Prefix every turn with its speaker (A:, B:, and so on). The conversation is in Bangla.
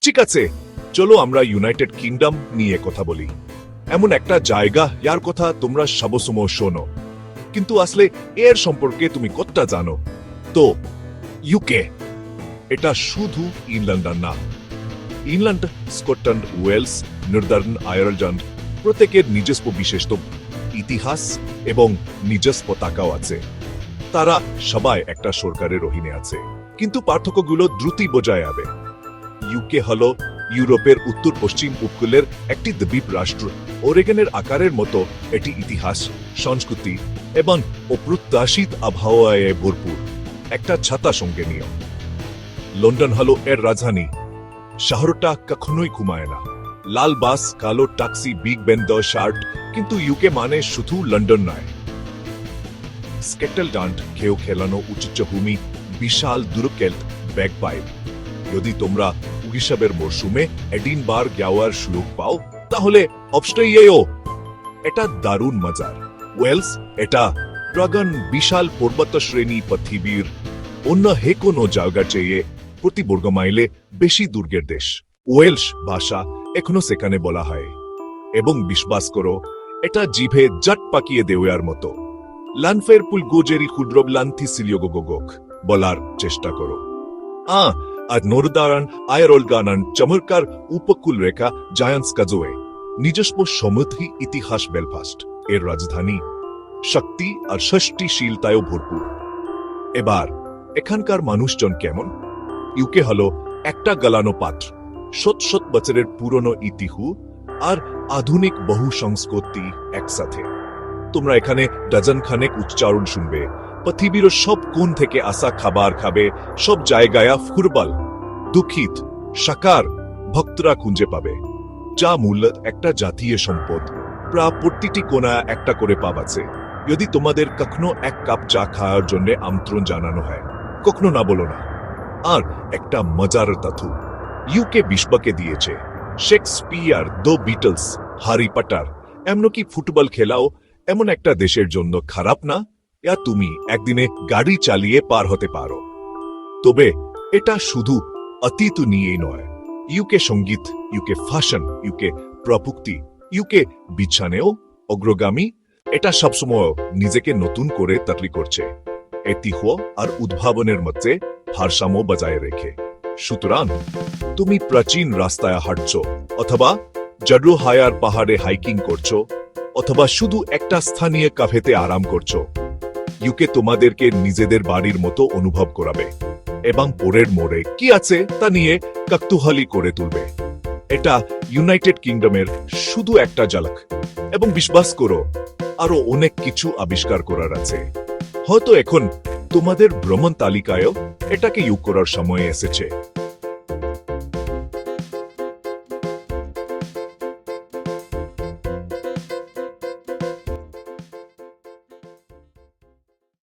A: ঠিক আছে, চলো আমরা ইউনাইটেড কিংডম নিয়ে কথা বলি। এমন একটা জায়গা যার কথা তোমরা সবসময় শোনো, কিন্তু আসলে এর সম্পর্কে তুমি কতটা জানো? তো ইউকে এটা শুধু ইংল্যান্ড না। England, Scotland, Wales, Northern Ireland প্রত্যেকের নিজস্ব বিশিষ্ট ইতিহাস এবং নিজস্ব পতাকাও আছে। তারা সবাই একটা সরকারের অধীনে আছে, কিন্তু পার্থক্যগুলো দ্রুতই বোঝা যাবে। ইউকে হলো ইউরোপের উত্তর পশ্চিম উপকূলের একটি দ্বীপ রাষ্ট্র। ওরেগনের আকারের মতো এটি ইতিহাস, সংস্কৃতি এবং অপ্রত্যাশিত আবহাওয়ায় ভরপুর। একটা ছাতা সঙ্গে নিও। লন্ডন হলো এর রাজধানী। শহরটা কখনোই ঘুমায় না। লাল বাস, কালো taxi, big Ben, the shirt, কিন্তু ইউকে মানে শুধু লন্ডন নয়। স্কেটলডান্ট খেয়েও খেলানো উচ্চভূমি, বিশাল দুরকেল্ট ব্যাগপাইপ। যদি তোমরা উৎসবের মরশুমে এডিনবার্গ যাওয়ার সুযোগ পাও, তাহলে অবশ্যই এও। এটা দারুণ মজার। ওয়েলস এটা ড্রাগন, বিশাল পর্বত শ্রেণী, পৃথিবীর অন্য হে কোনো জায়গা চেয়ে প্রতি বর্গ মাইলে বেশি দুর্গের দেশ। ওয়েলস ভাষা এখনো সেখানে বলা হয়, এবং বিশ্বাস করো, এটা জিভে জট পাকিয়ে দেওয়ার মতো। লানফের পুল গোজেরি ক্ষুদ্রব লান্থি সিলিয়োগোগোগোক বলার চেষ্টা করো। আর নর্দার্ন আয়ারল্যান্ড চমৎকার উপকূল রেখা জায়ান্টস কাজোয়ে, নিজস্ব সমৃদ্ধ ইতিহাস। বেলফাস্ট এর রাজধানী, শক্তি আর সৃষ্টিশীলতায়ও ভরপুর। এবার এখানকার মানুষজন কেমন? ইউকে হলো একটা গলানো পাত্র। শত শত বছরের পুরনো ইতিহু আর আধুনিক বহু সংস্কৃতি একসাথে। তোমরা এখানে ডজন খানেক উচ্চারণ শুনবে। পৃথিবীর সব কোণ থেকে আসা খাবার খাবে। সব জায়গায় ফুটবল, দুঃখিত, সাকার ভক্তরা খুঁজে পাবে। যা মূলত একটা জাতীয় সম্পদ। প্রায় প্রতিটি কোণা একটা করে পাব আছে। যদি তোমাদের কখনো এক কাপ চা খাওয়ার জন্য আমন্ত্রণ জানানো হয়, কখনো না বলো না। আর একটা মজার তথ্য ইউকে বিশ্বকে দিয়েছে। Shakespeare, the Beatles, Harry Potter, এমনকি ফুটবল খেলাও এমন একটা দেশের জন্য খারাপ না, ইয়া তুমি একদিনে গাড়ি চালিয়ে পার হতে পারো। তবে এটা শুধু অতীত নিয়েই নয়। ইউকে সঙ্গীত, ইউকে ফ্যাশন, ইউকে প্রযুক্তি, ইউকে বিছানেও অগ্রগামী। এটা সবসময় নিজেকে নতুন করে তৈরি করছে, ঐতিহ্য আর উদ্ভাবনের মধ্যে ভারসাম্য বজায় রেখে। সুতরাং তুমি প্রাচীন রাস্তায় হাঁটছো, অথবা জড্রোহায়ার পাহাড়ে হাইকিং করছো, অথবা শুধু একটা স্থানীয় ক্যাফেতে আরাম করছো, ইউকে তোমাদেরকে নিজেদের বাড়ির মতো অনুভব করাবে এবং পরের মোড়ে কি আছে তা নিয়ে কৌতূহলী করে তুলবে। এটা ইউনাইটেড কিংডমের শুধু একটা ঝলক, এবং বিশ্বাস করো, আরো অনেক কিছু আবিষ্কার করার আছে। হয়তো এখন তোমাদের ভ্রমণ তালিকায়ও এটাকে যোগ করার সময় এসেছে।